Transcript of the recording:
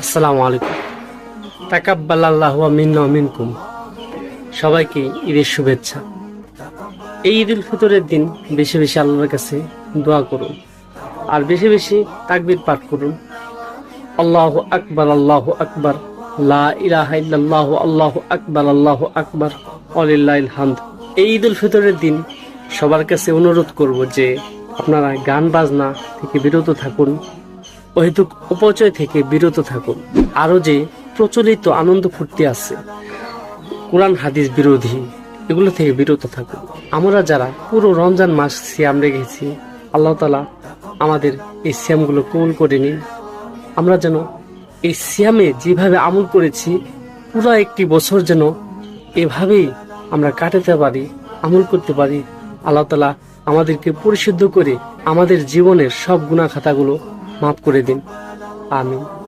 আসসালামু আলাইকুম। তাকাব্বালাল্লাহু মিন্না ওয়া মিনকুম। সবাইকে ঈদের শুভেচ্ছা। এই ঈদুল ফিতরের দিন বেশি বেশি আল্লাহর কাছে দোয়া করুন আর বেশি বেশি তাকবীর পাঠ করুন। আল্লাহু আকবার, আল্লাহু আকবার, লা ইলাহা ইল্লাল্লাহু, আল্লাহু আকবার, আল্লাহু আকবার, ওয়ালিল্লাহিল হামদ। এই ঈদুল ফিতরের দিন সবার কাছে অনুরোধ করব যে আপনারা গান বাজনা থেকে বিরত থাকুন, অহেতুক অপচয় থেকে বিরত থাকুন। আরো যে প্রচলিত আনন্দ ফুর্তি আছে, কোরআন হাদিস বিরোধী, এগুলো থেকে বিরত থাকুন। আমরা যারা পুরো রমজান মাস সিয়াম রেখেছি, আল্লাহ তাআলা আমাদের এই সিয়ামগুলো কবুল করে নিন। আমরা যেন এই সিয়ামে যেভাবে আমল করেছি পুরো একটি বছর যেন এভাবেই আমরা কাটাতে পারি, আমল করতে পারি। আল্লাহ তাআলা আমাদেরকে পরিশুদ্ধ করে আমাদের জীবনের সব গুনাহ খাতাগুলো মাফ করে দিন। আমিন।